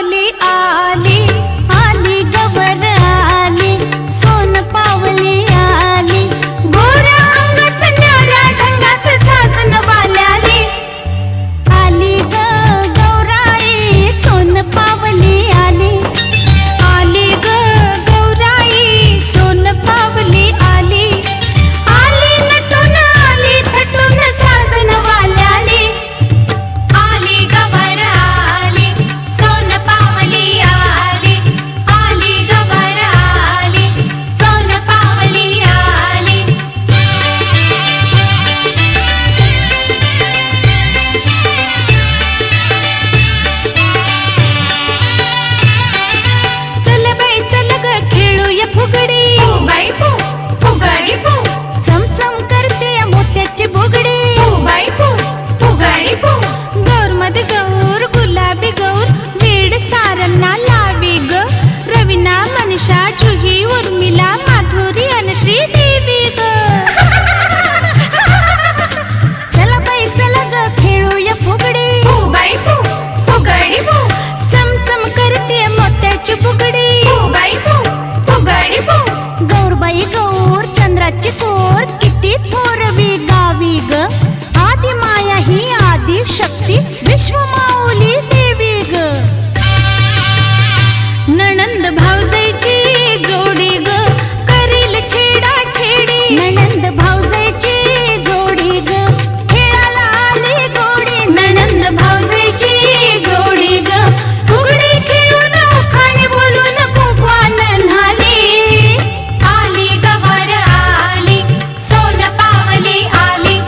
पावली आली, आली गवर आली, सोन पावली आली, गोऱ्या अंगात न्याऱ्या ढंगात साजन वाल्याली, आली ग गौराई सोन पावली आली, आली ग गौराई सोन पावली आली, आली नटून आली थटून साजन वाल्याली, आली गवर आली सोन पावली आली, आली गवर आली सोन पावली आली. चल बाई चल ग खेळूया फुगडी, बाई फू फुगडी फू, चमचम करते मोत्याची बुगडी, बाई फू फुगडी फू, गौर मध्ये गौर गुलाबी गौर, वीड सारंना लावी ग, रवीना मनीषा जुही उर्मिला माधुरी अनुश्री देवी ग. चला बाई चला ग खेळूया फुगडी, बाई फू फुगडी फू, चमचम करते मोत्याची बुगडी, बाई फू फुगडी फू, गौरबाई गौर चंद्राची कोर, किती थोरवी गावी ग, आदि माया ही आदि शक्ती विश्व माऊली देवी ग. नणंद भावजाईची जोडी ग, करील छेडा छेडी, नणंद भावजाईची जोडी ग, खेळाला आली गोडी, नणंद भावजाईची जोडी ग, फुगडी खेळून उखाणे बोलून कुंकवान न्हाली, आली गवर आली सोन पावली आली.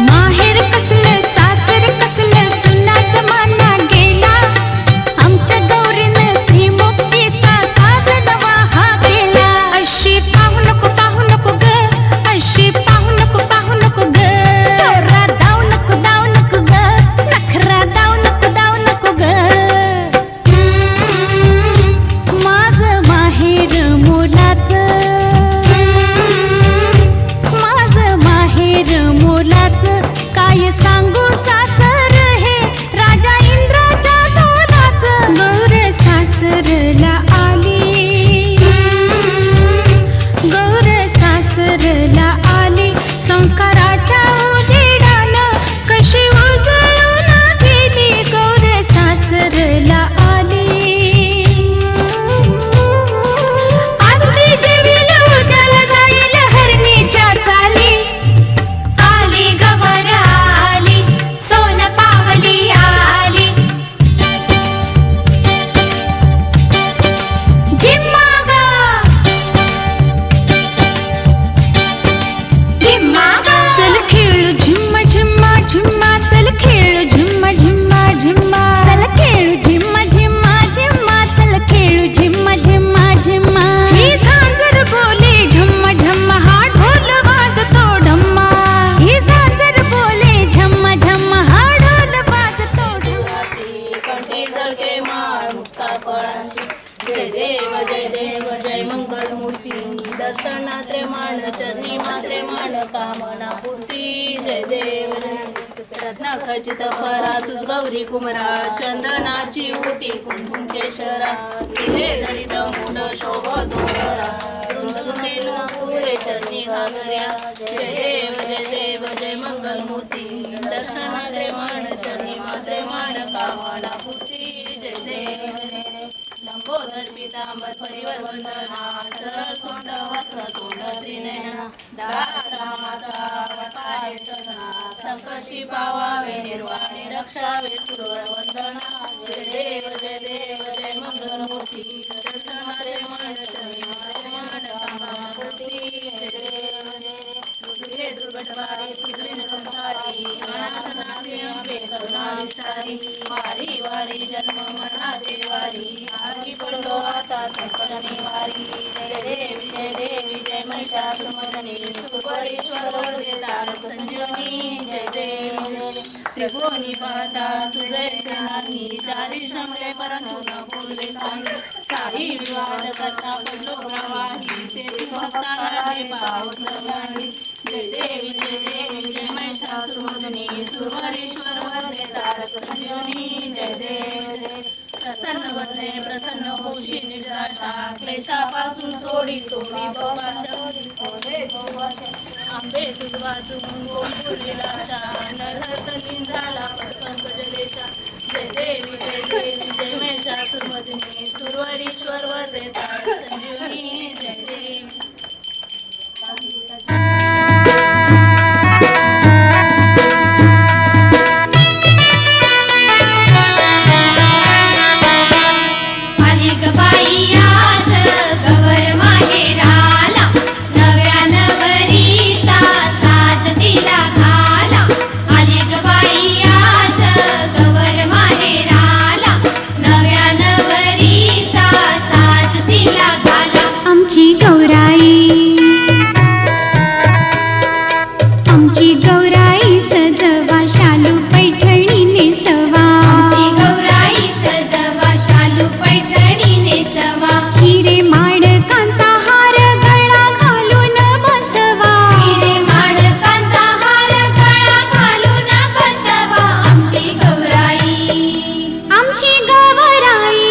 माहेर कसलं सासर कसलं चुनाच माना गेला, आमच्या गौरीनं स्त्री मुक्तीचा साज नवा केला. अशी पाहू नको ग, अशी पाहू नको ग, चोरा दाव नको ग, नखरा दाव नको ग. माझं माहेर मोलाचं, माझं माहेर मोलाचं, काय सांगू सासर हे राजा इंद्राच्या दोनाचं. गौर सासरला आली, गौर सासरला आली, संस्काराच्या उजेडानं कशी उजळून गेली, गौर सासरला आली. आज ती जेवील उद्याला जाईल हरणीच्या चाली, आली गवर आली सोन पावली आली. जिम्मा ग, जिम्मा ग, चल खेळू झिम्मा झिम्मा झिम्मा, चल खेळू झिम्मा झिम्मा झिम्मा, चल खेळू झिम्मा झिम्मा झिम्मा, चल खेळू झिम्मा झिम्मा झिम्मा. ही झांजर बोले झम्मा झम्मा, हा ढोल वाजतो ढम्मा, ही झांजर बोले झम्मा झम्मा, हा ढोल वाजतो ढम्मा. कंठी जळके माळ मुक्ता फळांची, जय देव जय मंगल मूर्ती, दर्शनात रे मान चरणी मात्रे मान, कामना पूर्ती. जय देव रत्न खचित फरा तुझ गौरी कुमरा, चंदनाची उटी कुंकुम केशरा, तिथे जडित मुंड शोभतो घरा, रुंद पुरे चरणी घागऱ्या. जय देव जय मंगल मूर्ती, दर्शनात रे मान चरणी मात्रे मान, कामना पूर्ती. जय देव लंबोदर पीतांबर परिवर वंदना, सरळ सोंड वस्त्र तोंड त्रिनयना, दासरामाचा पाय सजना, संकष्टी पावावे निर्वाणे रक्षावे सुरवर वंदना. जय देव जय मंगल मूर्ती, दर्शनारे मान चरणी मात्रे मान, कामना पूर्ती. जय दुर्गटवारी तुझे संस्कारी, अनाथ नाथे आपले करुणा विस्तारी, वारी वारी जन्म मरणाचे वारी, आगी पडलो आता संकटणी वारी. जय देवी जय महिषासुरमर्दिनी, सुपरीश्वर वरदे तारक संजीवनी. जय देव त्रिभुवनी पाहता तुझे नाही, चारी शमले परंतु न बोलले काही, वादी विवाद करता पडलो प्रवाही ते भक्ताला हे पावलं नाही. जय देवी जय महिषासुरमर्दिनी सुरवरेश्वर वंदे तारक संजीवनी. जय देव प्रसन्न वदने प्रसन्न होशी निर्दाशा क्लेशापासून सोडितो मी आंबे दूध वाचून गोकुळ आशा नरहरतलीन झाला पंकजलेशा. जय देवी जय महिषासुरमर्दिनी सुरवरेश्वर वंदे तारक संजीवनी. जय देवी आली ग बाई आज गवर माहेराला नव्या नवरीचा साज तिला घाला. आली ग बाई आज गवर माहेराला नव्या नवरीचा साज तिला घाला. आमची गौराई आमची गौराई सजवा शालू पैठणी नेसवा. आमची गौराई सजवा शालू पैठणी नेसवा. हिरे माडकांचा हार गळा घालून बसवा. हिरे माडकांचा हार गळा घालून बसवा. आमची गौराई आमची गौराई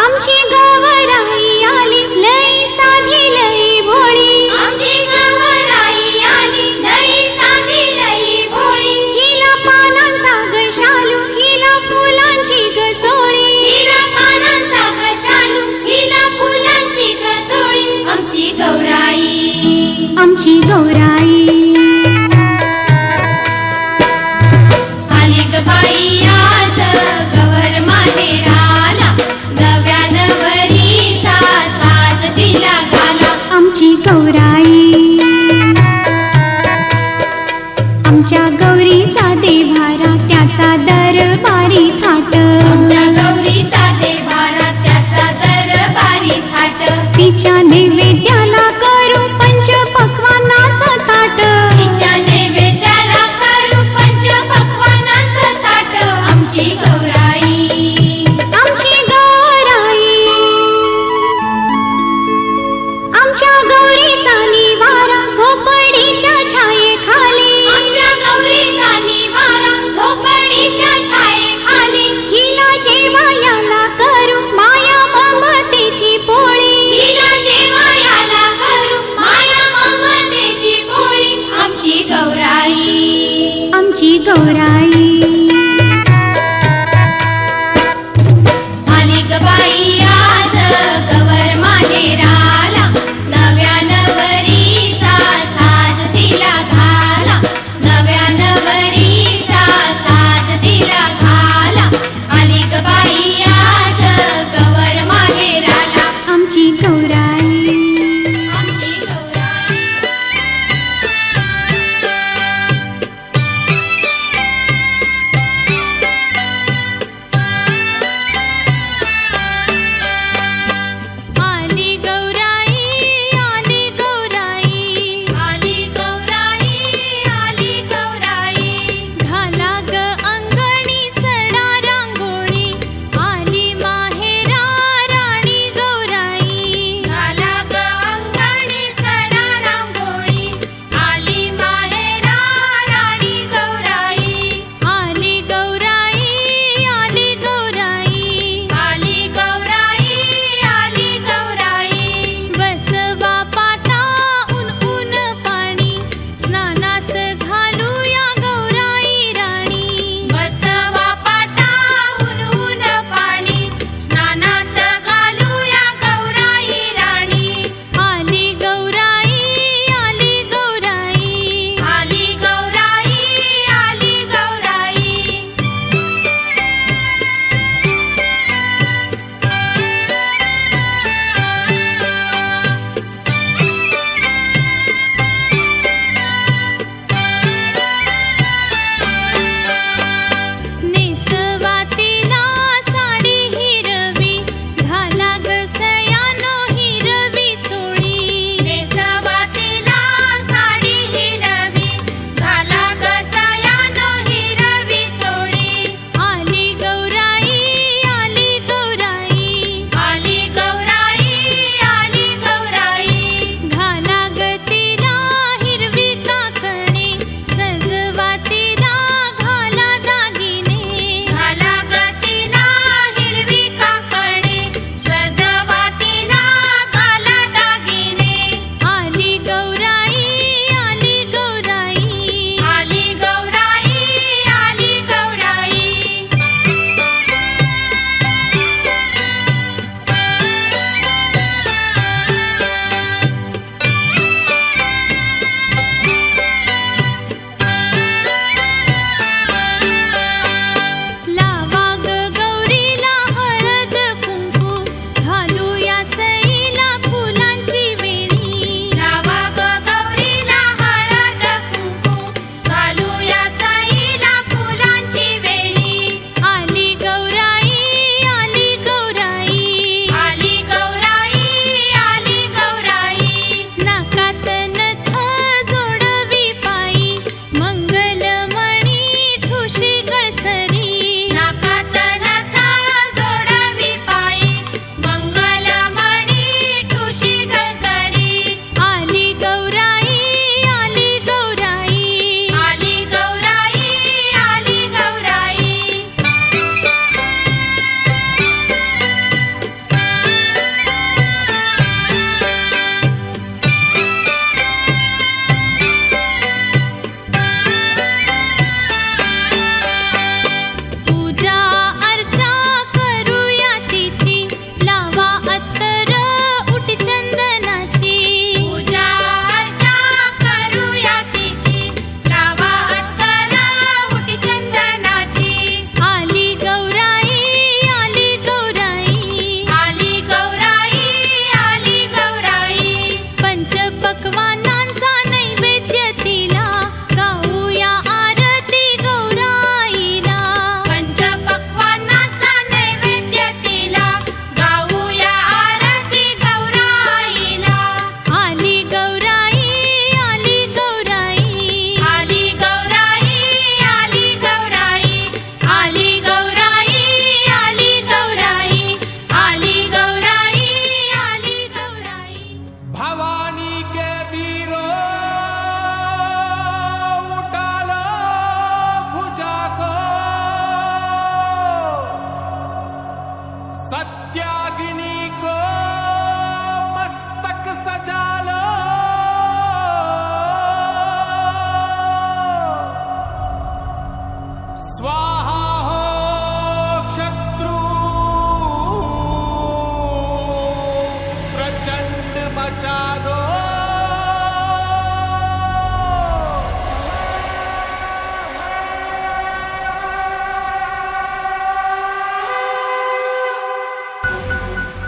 आमची गौराई आली लई साधी लई भोळी. आमची गौराई आली लई साधी लई भोळी. हिला पानांचा ग शालू हिला फुलांची ग चोळी. हिला पानांचा ग शालू हिला फुलांची ग चोळी. आमची गौराई आमची गौराई आली ग बाई आज गवर माहेराला नव्या नवरीचा साज तिला घाला. आमची गौराई आमच्या गौरीचा देभारा त्याचा दरबारी थाट. आमच्या गौरीचा देभारा त्याचा दरबारी थाट. तिच्या नैवेद्याला करू पंच पक्वानाचं ताट. तिच्या नैवेद्याला करू पंच पक्वानाचं ताट. आमची गौराई आमची गौराई आमच्या गौरीचा निवारा झोपडीच्या छायेखाली. आमच्या गौरीचा निवारा झोपडीच्या छायेखाली. हिला जेवायला करू माया ममतेची पोळी. हिला जेवायला करू माया ममतेची पोळी. आमची गौराई आमची गौराई आली ग बाई आज गवर माहेराला नव्या नवरीचा साज तिला घाला. नव्या नवरीचा साज तिला घाला. आली ग बाई आज गवर माहेराला आमची गौराई आमची गौराई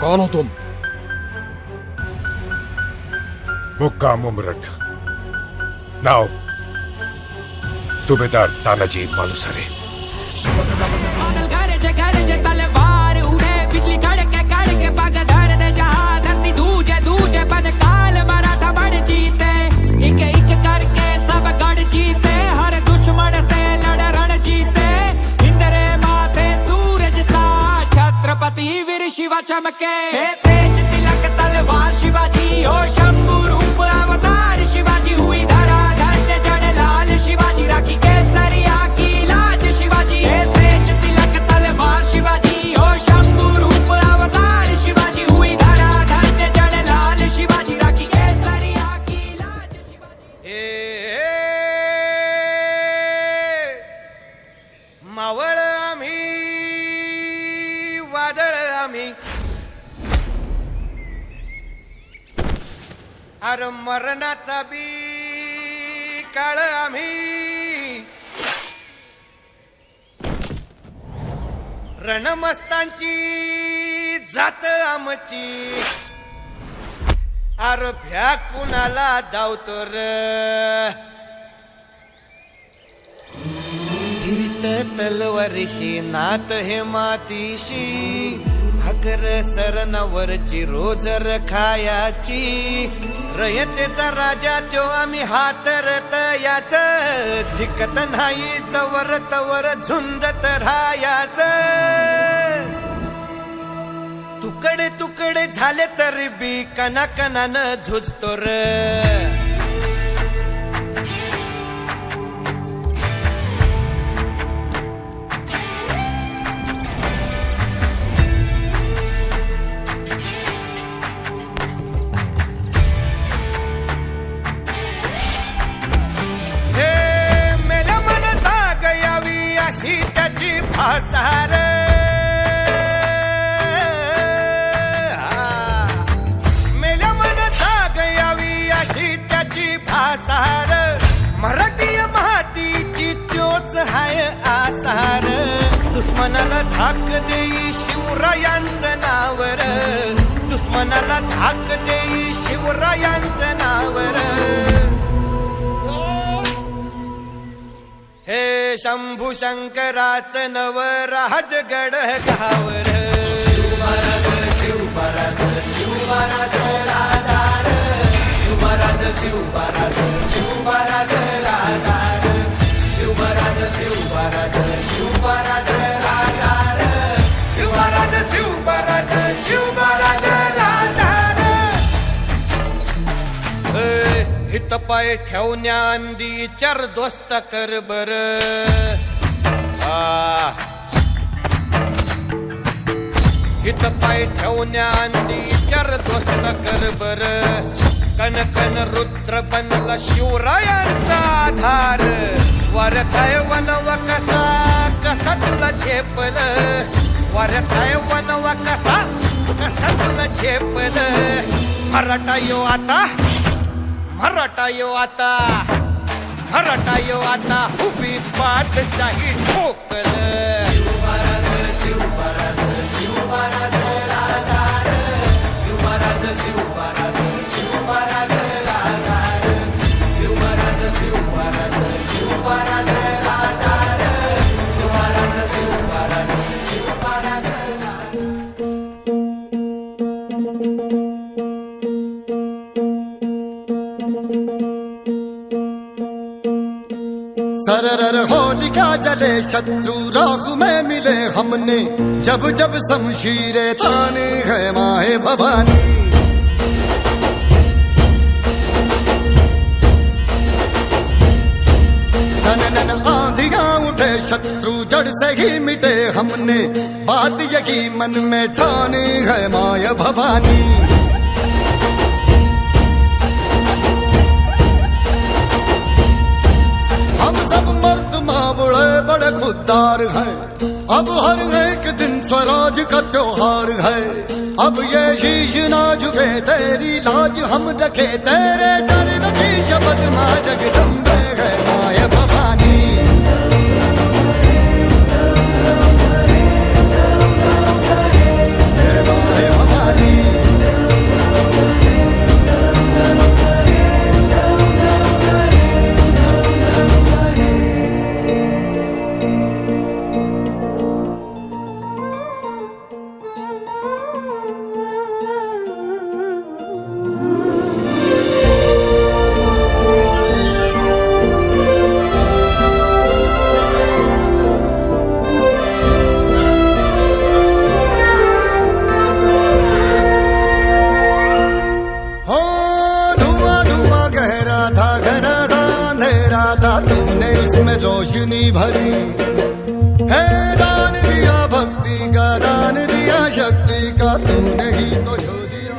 कौन हो तुम? मुक्काम उमरठ, नाव सुबेदार तानाजी मालुसरे. गरजे तलवार उड़े बिजली कड़के पग धर दे जहां धरती दूजे दूजे बन काल मराठा बड़ जीते एक करके सब गढ़ जीते हर दुश्मन से लड़ रण जीते इंद्रे माथे सूरज सा छत्रपति वीर शिवा चमके तेज तिलक तलवार शिवाजी हो शंभू रूप अवतार शिवाजी हुई धरा धन्य जन लाल शिवाजी राखी केसरिया की लाज शिवाजी तेज तिलक तलवार शिवाजी हो शंभू रूप अवतार शिवाजी हुई धरा धन्य जन लाल शिवाजी राखी केसरिया की लाज शिवाजी. मावळ आम्ही वादळ आम्ही अरे मरणाचा बी काळ आम्ही रणमस्तांची जात आमची अरे भ्या कुणाला धावतो र फिरत तलवारीशी नात हे मातीशी भाकर सरणावरची रोजर खायाची रयतेचा राजा त्यो आम्ही हातरत याच जिकत नाही जवर तवर झुंजत राहायाच तुकडे तुकडे झाले तरी बी कणाकणानं झुजतो र भासार मेल्या मन जाग यावी अशी त्याची भासार मराठी मातीची त्योच हाय आसार दुश्मनाला धाक देई शिवरायांचं नावर दुश्मनाला धाक देई शिवरायांचं नावर हे शंभू शंकराचं नव राजगड गावर शिवमहाराज शिवमहाराज शिवमहाराज राजार शिवमहाराज शिवमहाराज शिवमहाराज राजार शिवमहाराज शिवमहाराज शिवमहाराज राजार शिवमहाराज शिवमहाराज शिवमहाराज राजार हित पाय ठेवण्या अंदी चार दोस्त कर बर हित पाय ठेवण्या अंदी चार दोस्त कर बर कन कन रुद्र बनला शिवरायांचा आधार वारथाय वनवा कसा कसा तुला झेपल वारथाय वनवा कसा कसा तुला झेपल मराठा यो आता मराठा यो आता मराठा यो आता उभी पाठशाही ठोकल शिवमहाराज शिवमहाराज शिवमहाराज राजार शिवमहाराज शिवमहाराज शिवमहाराज राजार शिवमहाराज शिवमहाराज शिवमहाराज राजार शिवमहाराज शिवमहाराज शिवमहाराज सरर होलिका जले शत्रु राख में मिले हमने जब जब शमशीरे ताने है माहे भवानी नन आंधियां उठे शत्रु जड़ से ही मिटे हमने बात यही मन में ठाने है माया भवानी हम सब मर्द मावड़े बड़े खुददार हैं अब हर एक दिन स्वराज का त्योहार है अब ये शीश ना झुके तेरी लाज हम रखे तेरे चरण की शपथ मां जगदम्बे है माया भवानी माया भवानी रोशनी भरी। है दान दिया भक्ति का, दान दिया शक्ति का, तूने ही तो जो दिया।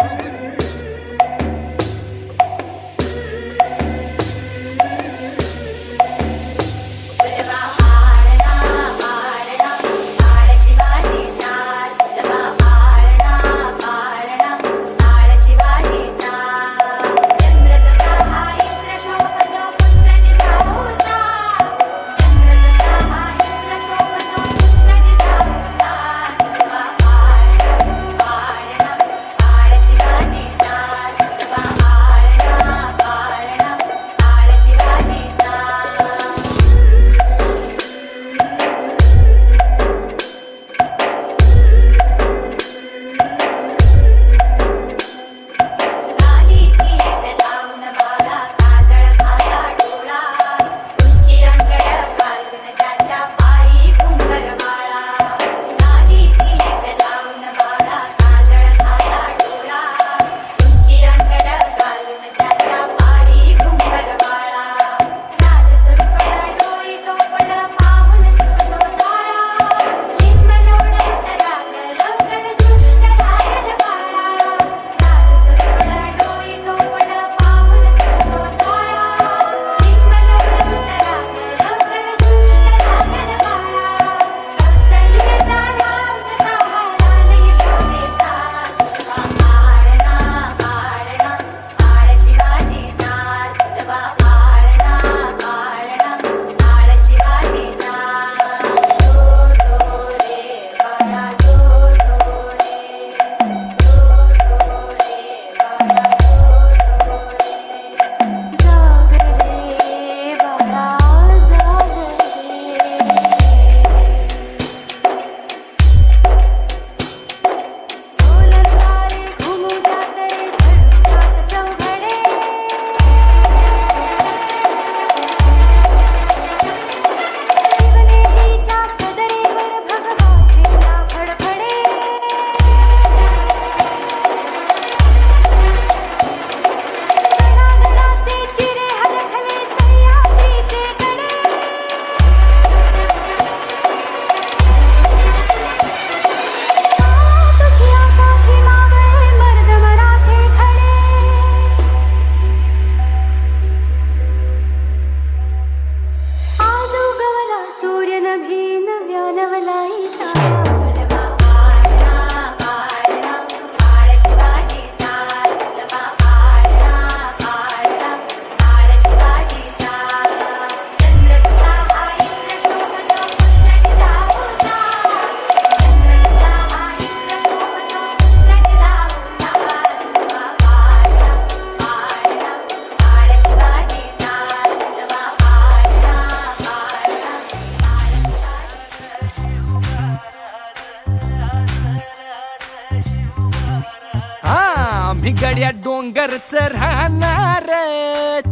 गड्या डोंगरच राहणार,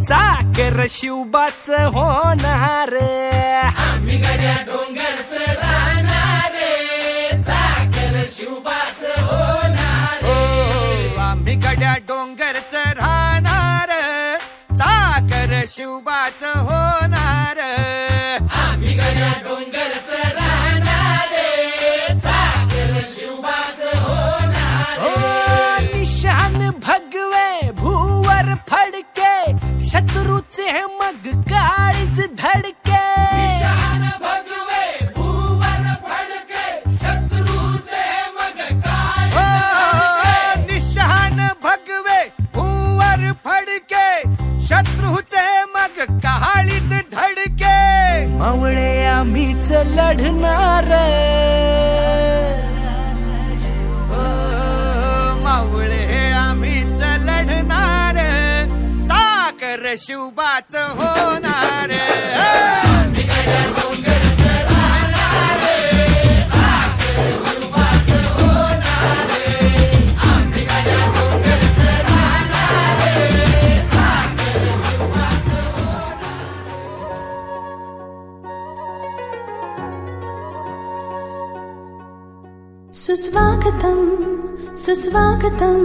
चाकर शिवबाच होणार। आम्ही गड्या डोंगरच राहणार, चाकर शिवबाच होणार। आम्ही गड्या डोंगरच राहणार, चाकर शिवबाच होणार। आम्ही गड्या डोंगरच राहणार, चाकर शिवबाच होणार। निशान भगवे भूवर फडके, शत्रूचे मग काळीज धडके। निशान भगवे भूवर फडके, शत्रूचे मग काळीज। निशान भगवे भूवर फडके, शत्रूचे मग काळीज धडके। मावळे आम्हीच लढणार, मावळे आम्हीच लढणार, चाकर शिवबाच होणार। सुस्वागतम सुस्वागतम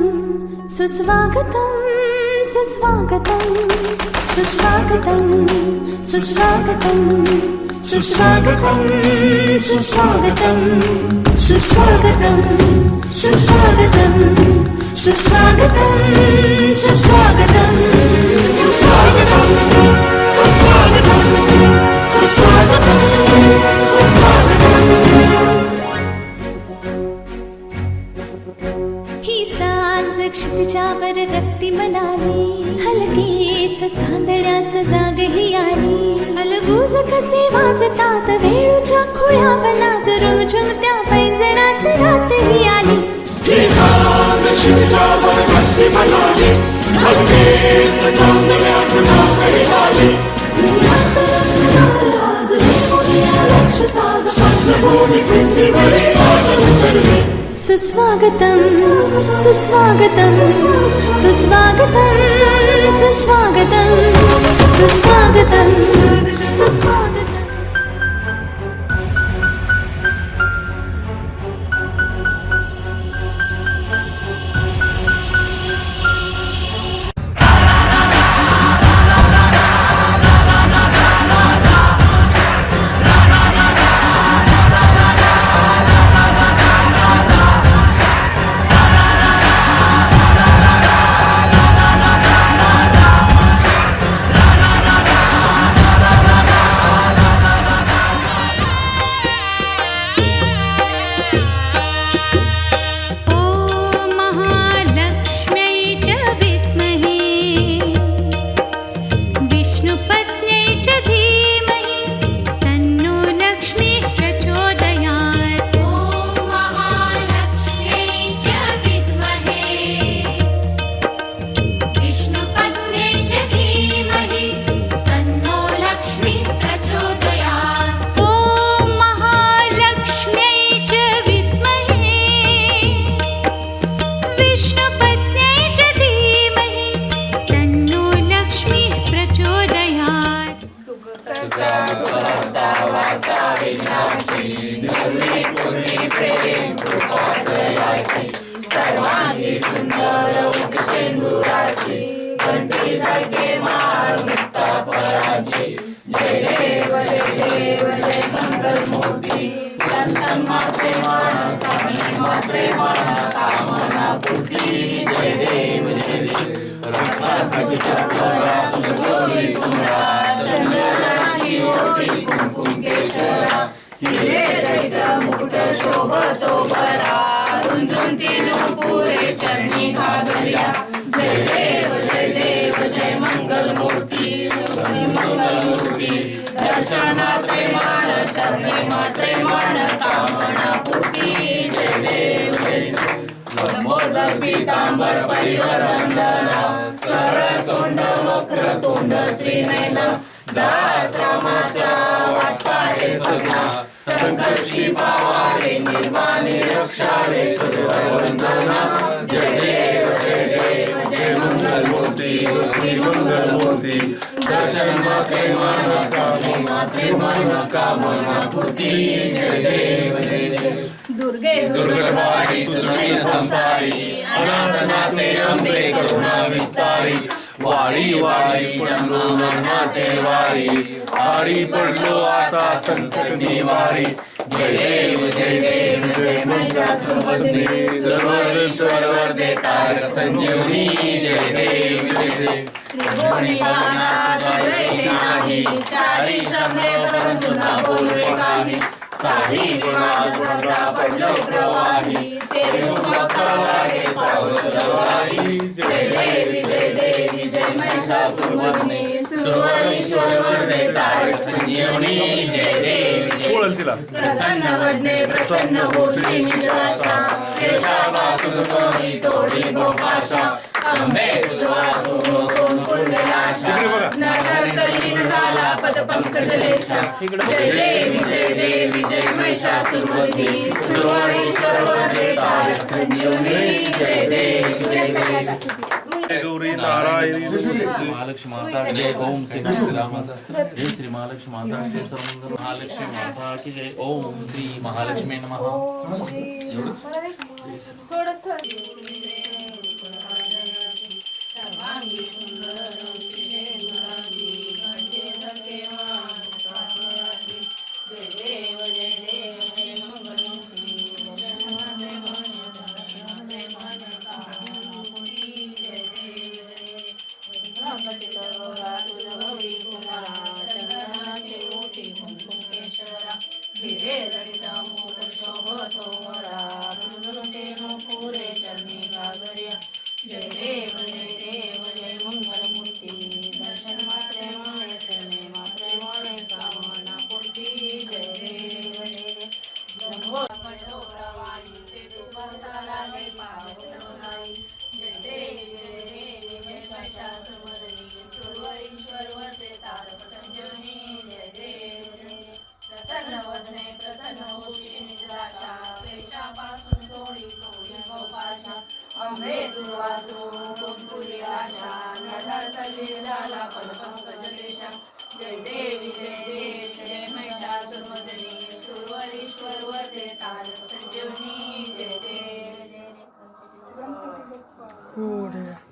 सुस्वागतम सुस्वागतम सुस्वागतम सुस्वागतम सुस्वागतम सुस्वागतम सुस्वागतम सुस्वागतम सुस्वागतम सुस्वागतम सुस्वागतम सुस्वागतम सुस्वागतम सुस्वागतम ही सांज क्षितिजावर रक्ती मनाली हलकेच चांदण्यास जाग ही आली अलगूज कसे वाजतात वेळूच्या खुळ्या वनात रुमझुमत्या पैंजणात रात ही आली ही सांज क्षितिजावर रक्ती मनाली हलकेच चांदण्यास जाग ही आली आज देवोया राक्षसाज संतभूमी पृथ्वीवरी आज उतरली सुस्वागतम सुस्वागतम सुस्वागतम सुस्वागतम सुस्वागतम सुस्वागतम सर्वांगी सुंदर उदशेंदुराची कंठी झाडके माळ मुक्ता फळाची जय देव जय मंगल मूर्ती दर्शन मात्रे मन स्वामी मात्रे मन कामना पूर्ती जय देव रत्नाची चक्रा गौरी कुंडा चंदनाची ओटी कुंकुम केशरा हिरे जडित मुकुट शोभतो बरा रुंजून पुरे चरणी घागरिया जय देव जय मंगल मूर्ती श्री मंगल मूर्ती दर्शनात्रे मान चरणी मात्रे मान कामना पूर्ती जय देव लंबोदर पीतांबर परिवर वंदना सरळ सोंड वक्र तोंड त्रिनयन दास रामाचा वाटपा हे सगळा संकष्टी पावारे निर्वाणी रक्षावे सुरवर वंदना जय देव जय मंगल मूर्ती श्री मंगल मूर्ती दर्शन मात्रे मान स्वामी मात्रे मन कामना पूर्ती जय देव दुर्गे दुर्गवाणी तुझी संसारी अनाथनाथे अंबे करुणा विस्तारी वारी वारी पडलो मरणाते वारी आरी पडलो आता संकट निवारी जय देव जय महिषासुरमर्दिनी सर्वेश्वर वरदे तारक संजीवनी जय देव त्रिभुवनी पावनाथ जैसे नाही चारी श्रमले परंतु ना बोलवे काही सारी गुणागुणा पडलो प्रवाही तेरे मुख लागे पावसवारी जय देवी जय महिषासुरमर्दिनी सुरवरीश्वर वरदे तारक संजीवनी जय देवी प्रसन्न वदने प्रसन्न होशी निजदाशा केशावासुर स्वामी तोडी गोपाशा अंबे तुझवासुर कोण कुंडलाशा नगर कलीन झाला पद पंकजलेशा जय देवी जय महिषासुरमर्दिनी सुरवरीश्वर वरदे तारक संजीवनी जय देवी गौरी नारायणी महालक्ष्मी माता जय ओम श्री रामशास्त्र जय श्री महालक्ष्मी माता श्री सर्वमंगल महालक्ष्मी माता की जय ओम श्री महालक्ष्मी नमः आपण तो प्रवाही ते तू भरता लागे पावन नाही. जय देवी जय देवी जय महिषासुरमर्दिनी सुरवरीश्वर वरते तारक संजीवनी. जय देवी जय देवी. प्रसन्न वदने प्रसन्न होशी निद्राशा क्लेशापासून सोडी तोडी भवपाशा. अंबे दुर्वासो गोपुरी आशा नरहरतली झाला पदपंकज देशा. जय देवी जय देवी जय महिषासुरमर्दिनी सुरवरीश्वर वरते तारक संजीवनी. जय देवी जय देवी.